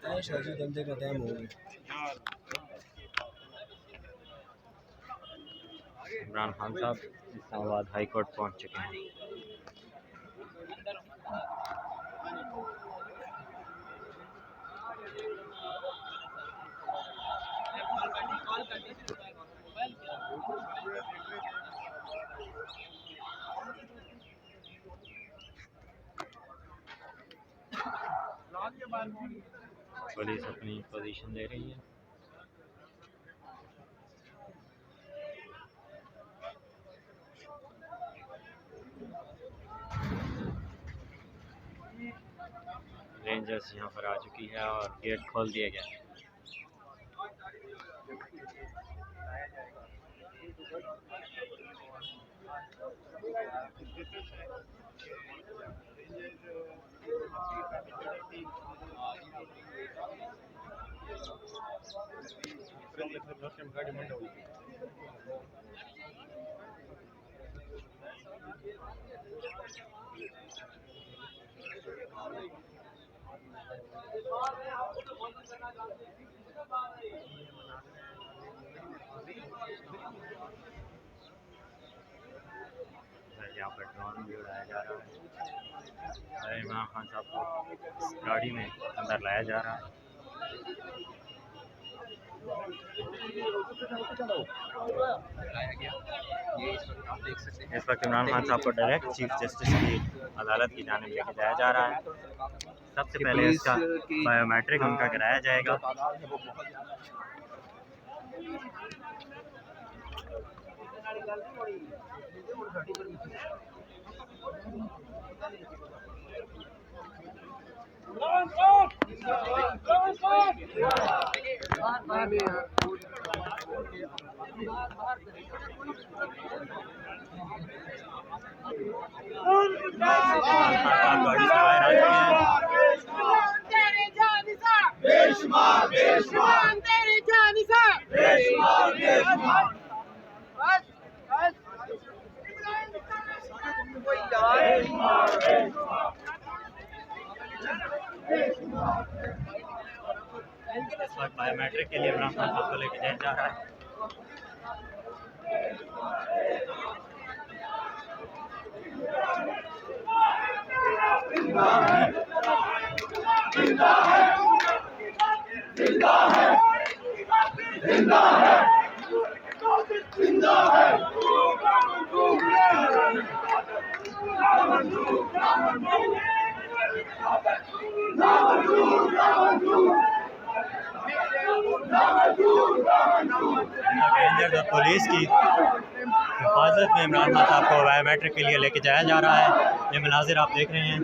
शाजी बंदे का टाइम हो गया। इमरान खान साहब इस्लामाबाद हाई कोर्ट पहुंच चुके हैं। पुलिस अपनी पोजीशन दे रही है। रेंजर्स यहाँ पर आ चुकी है और गेट खोल दिया गया है। यहाँ पर ड्रोन भी उड़ाया जा रहा है। इमरान खान साहब को गाड़ी में अंदर लाया जा रहा है। इस वक्त इमरान खान साहब को डायरेक्ट चीफ जस्टिस की अदालत की जानिब लेके जाया जा रहा है। सबसे पहले इसका बायोमेट्रिक उनका कराया जाएगा। बायोमेट्रिक के लिए इमरान खान साहब को लेके जाया जा रहा है। रेंजर्स और पुलिस की हिफाजत में इमरान खान साहब को बायोमेट्रिक के लिए लेके जाया जा रहा है। ये मनाजिर आप देख रहे हैं।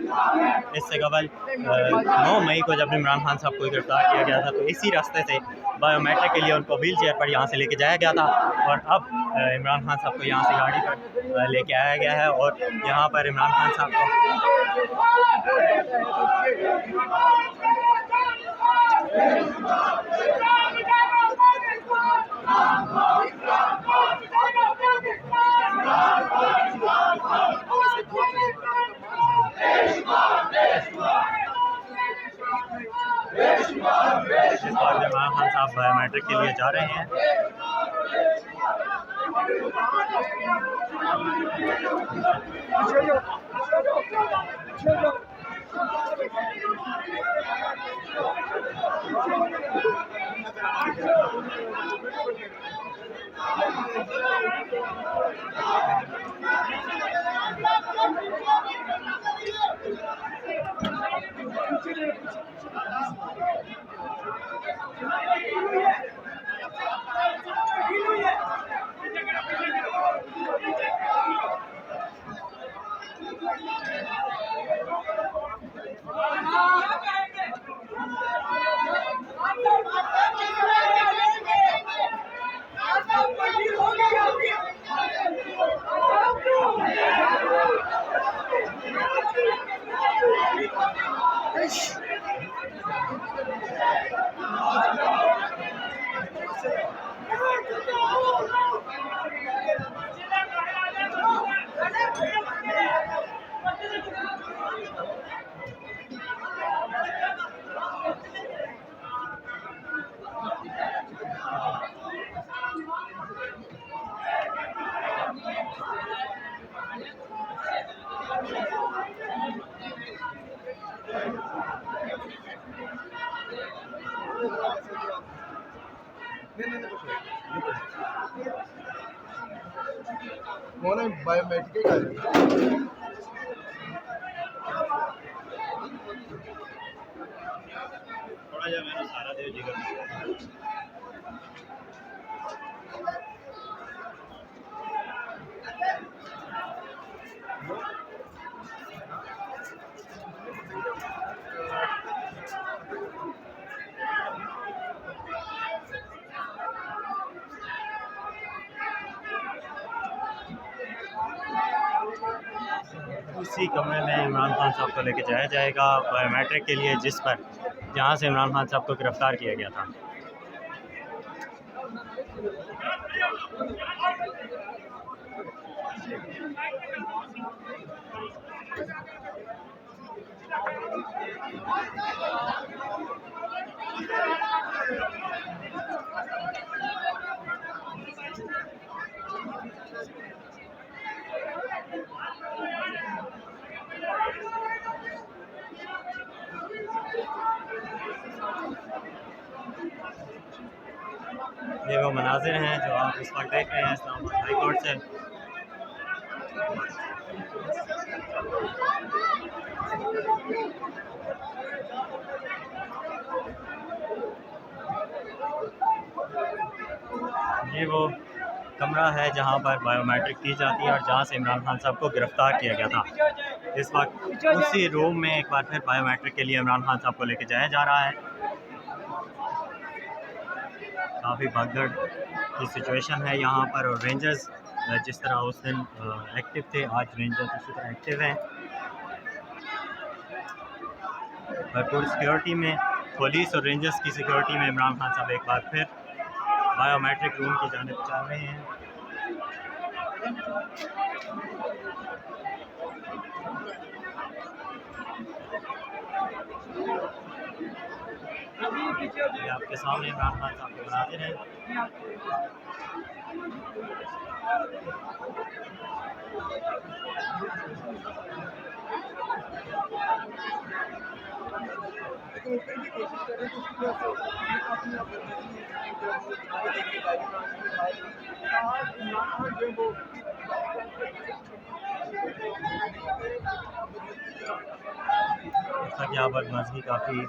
इससे कबल 9 मई को जब इमरान खान साहब को गिरफ्तार किया गया था तो इसी रास्ते से बायोमेट्रिक के लिए उनको व्हील चेयर पर यहाँ से लेके जाया गया था और अब इमरान खान साहब को यहाँ से गाड़ी पर लेके आया गया है और यहाँ पर इमरान खान साहब को इमरान खान साहब बायोमेट्रिक के लिए जा रहे हैं। कौन है बायोमेट्रिक का थोड़ा जा मैंने सारा दे जिगर उसी कमरे में इमरान खान साहब को लेके जाया जाएगा बायोमेट्रिक के लिए, जिस पर जहां से इमरान खान साहब को गिरफ्तार किया गया था। ये वो मनाजिर हैं जो आप इस वक्त देख रहे हैं इस्लामाबाद हाई कोर्ट से। ये वो कमरा है जहां पर बायोमेट्रिक की जाती है और जहां से इमरान खान साहब को गिरफ्तार किया गया था। इस वक्त उसी रूम में एक बार फिर बायोमेट्रिक के लिए इमरान खान साहब को लेके जाया जा रहा है। काफ़ी भगदड़ की सिचुएशन है यहाँ पर, और रेंजर्स जिस तरह उस दिन एक्टिव थे, आज रेंजर्स उसी तरह एक्टिव हैं। भरपूर सिक्योरिटी में, पुलिस और रेंजर्स की सिक्योरिटी में इमरान खान साहब एक बार फिर बायोमेट्रिक रूम की जानिब चल रहे हैं। ये आपके सामने इमरान खान साहब को बनाते हैं। यहाँ पर मजगी काफ़ी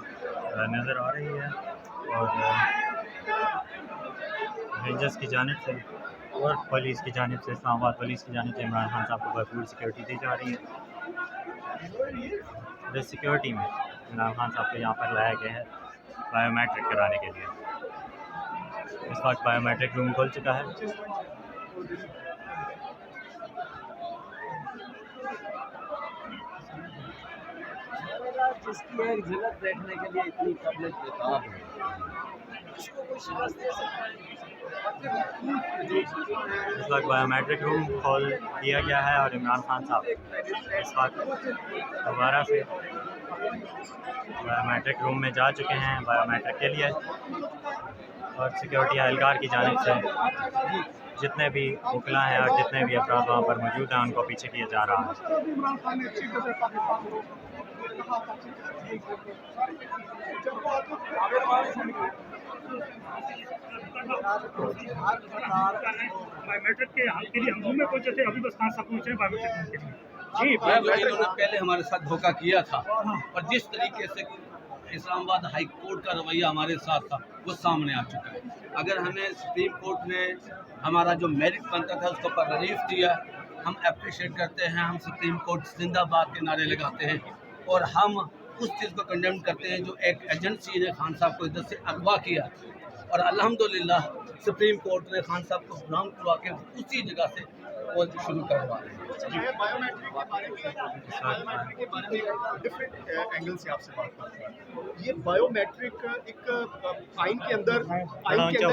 नज़र आ रही है, और रेंजर्स की जानिब से और पुलिस की जानिब से, इस्लामाबाद पुलिस की जानिब से इमरान खान साहब को भरपूर सिक्योरिटी दी जा रही है। इस सिक्योरिटी में इमरान खान साहब को यहाँ पर लाया गया है बायोमेट्रिक कराने के लिए। इस वक्त बायोमेट्रिक रूम खुल चुका है। जिसकी एक झलक देखने के लिए इतनी पब्लिक बेताब है। इस वक्त बायोमेट्रिक रूम खोल दिया गया है और इमरान खान साहब इस वक्त दोबारा से बायोमेट्रिक रूम में जा चुके हैं बायोमेट्रिक के लिए, और सिक्योरिटी एहलकार की जानिब से जितने भी वकला हैं और जितने भी अफराद वहाँ पर मौजूद हैं उनको पीछे किया जा रहा है। बायोमेट्रिक के लिए हम रूम में पहुंचे थे, अभी बस खान साहब पहुंचे हैं बायोमेट्रिक के लिए। जी, इन्होंने पहले हमारे साथ धोखा किया था, और जिस तरीके से इस्लामाबाद हाई कोर्ट का रवैया हमारे साथ था वो सामने आ चुका है। अगर हमें सुप्रीम कोर्ट ने हमारा जो मेरिट बनता था उसको पर रिलीफ दिया, हम अप्रिशिएट करते हैं। हम सुप्रीम कोर्ट जिंदाबाद के नारे लगाते हैं, और हम उस चीज़ को कंडेम करते हैं जो एक एजेंसी ने खान साहब को इधर से अगवा किया, और अल्हम्दुलिल्लाह सुप्रीम कोर्ट ने खान साहब को गुलाम करवा के उसी जगह से वो शुरू करवा रहे हैं। बायोमेट्रिक के बारे में डिफरेंट एंगल से आपसे बात करते हैं। ये बायोमेट्रिक एक आइन के अंदर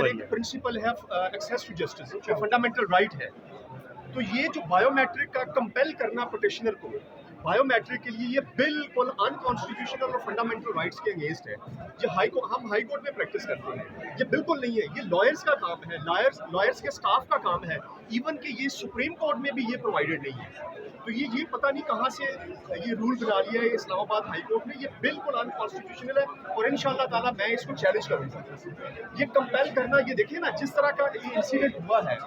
एक प्रिंसिपल है, एक्सेस टू जस्टिस, जो फंडामेंटल राइट है। तो ये जो बायोमेट्रिक का कंपेल करना पिटिशनर को बायोमेट्रिक के लिए, ये बिल्कुल अनकॉन्स्टिट्यूशनल और फंडामेंटल राइट्स के अगेंस्ट है। ये हम हाई कोर्ट में प्रैक्टिस करते हैं, ये बिल्कुल नहीं है। ये लॉयर्स का काम है, लॉयर्स के स्टाफ का काम है इवन कि ये सुप्रीम कोर्ट में भी ये प्रोवाइडेड नहीं है। तो ये पता नहीं कहाँ से ये रूल बना लिया है इस्लामाबाद हाई कोर्ट ने। ये बिल्कुल अनकॉन्स्टिट्यूशनल है और इंशाअल्लाह ताला मैं इसको चैलेंज करूँगा। ये कंपेल करना, ये देखिए ना जिस तरह का ये इंसिडेंट हुआ है,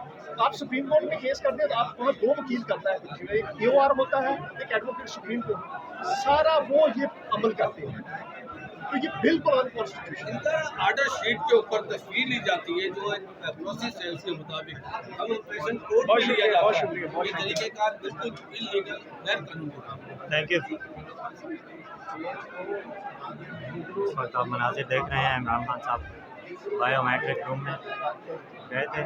आप सुप्रीम कोर्ट में केस करते हैं तो आप वहाँ 2 वकील करता है, एक AOR होता है, एक एडवोकेट सुप्रीम कोर्ट, सारा वो ये अमल करते हैं। तो ये बिल्कुल अनकॉन्स्टिट्यूशनल। आर्डर शीट के ऊपर तस्वीर ली जाती है जो एक प्रोसेस है उसके मुताबिक अब ऑपरेशन कोर्ट में लिया जाता है। ये तरीक़ेकार बिल्कुल इल्लीगल, गैर कानूनी। Thank you. इस वक्त आप मनाजिर देख रहे हैं, इमरान खान साहब बायोमेट्रिक रूम में गए थे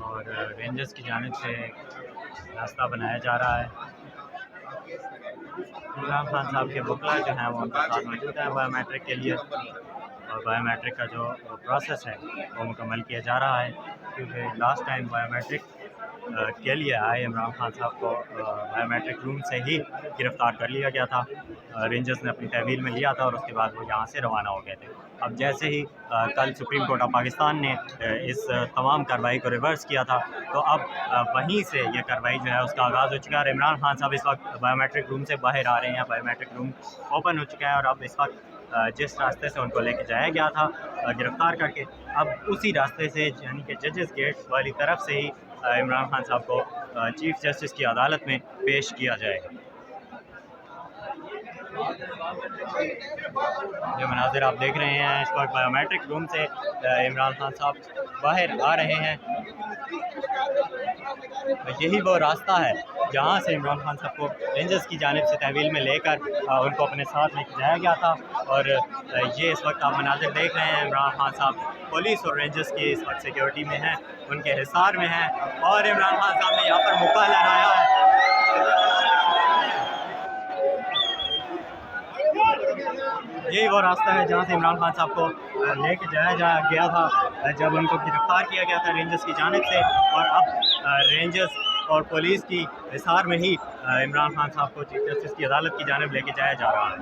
और रेंजर्स की जानिब से रास्ता बनाया जा रहा है। इमरान खान साहब के वकला जो हैं वो उनके साथ मौजूद हैं बायोमेट्रिक के लिए, और बायोमेट्रिक का जो प्रोसेस है वो मुकम्मल किया जा रहा है, क्योंकि लास्ट टाइम बायोमेट्रिक के लिए आए इमरान खान साहब को बायोमेट्रिक रूम से ही गिरफ़्तार कर लिया गया था। रेंजर्स ने अपनी तहवील में लिया था और उसके बाद वो यहाँ से रवाना हो गए थे। अब जैसे ही कल सुप्रीम कोर्ट ऑफ पाकिस्तान ने इस तमाम कार्रवाई को रिवर्स किया था, तो अब वहीं से ये कार्रवाई जो है उसका आगाज़ हो चुका है। इमरान खान साहब इस वक्त बायोमेट्रिक रूम से बाहर आ रहे हैं, बायोमेट्रिक रूम ओपन हो चुका है और अब इस वक्त जिस रास्ते से उनको लेके जाया गया था गिरफ़्तार करके, अब उसी रास्ते से यानी कि जजेस गेट वाली तरफ से ही इमरान खान साहब को चीफ जस्टिस की अदालत में पेश किया जाएगा। जो मनाजिर आप देख रहे हैं, इस वक्त बायोमेट्रिक रूम से इमरान खान साहब बाहर आ रहे हैं। यही वो रास्ता है जहां से इमरान खान साहब को रेंजर्स की जानिब से तहवील में लेकर उनको अपने साथ लेके जाया गया था। और ये इस वक्त आप मनाजिर देख रहे हैं, इमरान खान साहब पुलिस और रेंजर्स की इस वक्त सिक्योरिटी में हैं, उनके हिसार में हैं और इमरान खान साहब ने यहाँ पर मुक्का लहराया है। यही वो रास्ता है जहाँ से इमरान खान साहब को लेके जाया गया था जब उनको गिरफ्तार किया गया था रेंजर्स की जानिब से, और अब रेंजर्स और पुलिस की हिसार में ही इमरान खान साहब को चीफ जस्टिस की अदालत की जानिब लेके जाया जा रहा है।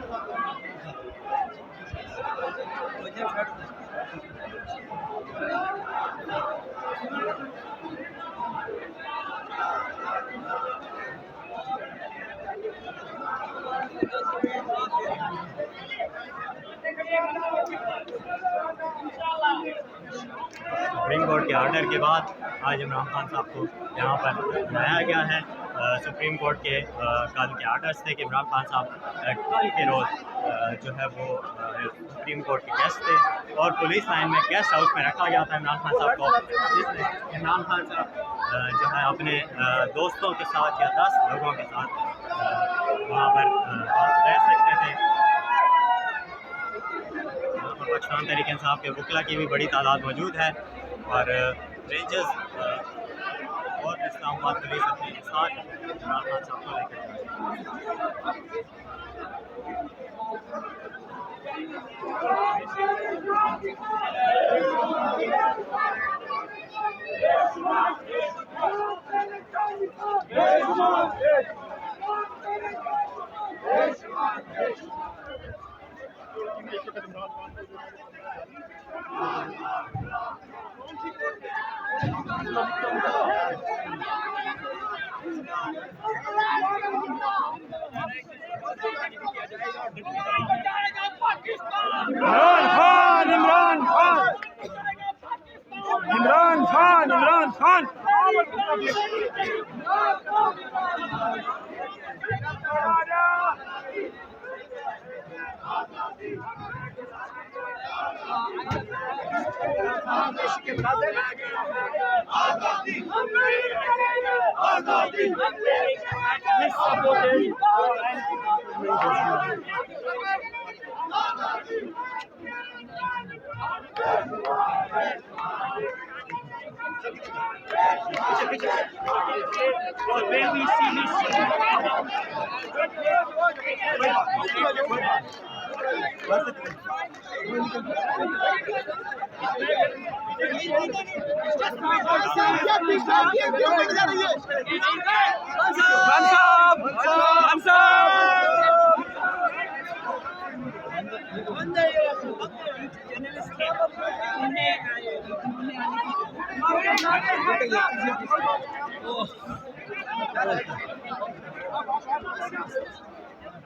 सुप्रीम कोर्ट के ऑर्डर के बाद आज इमरान खान साहब को यहाँ पर लाया गया है। सुप्रीम कोर्ट के कल के ऑर्डर्स थे कि इमरान खान साहब कल के रोज़ जो है वो सुप्रीम कोर्ट के गेस्ट थे और पुलिस लाइन में गेस्ट हाउस में रखा गया था इमरान खान साहब को, जिसमें इमरान खान साहब जो है अपने दोस्तों के साथ या 10 लोगों के साथ वहाँ पर रह सकते थे। पाकिस्तान तहरीक इंसाफ के वकला की भी बड़ी तादाद मौजूद है और रेंजर्स और इस्लामाबाद पुलिस अपने साथ इमरान खान साहब को लेकर इमरान खान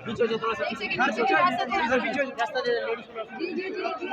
पीछे हो जाओ थोड़ा सा रास्ता दे रास्ता दे लेडीज जी जी जी जी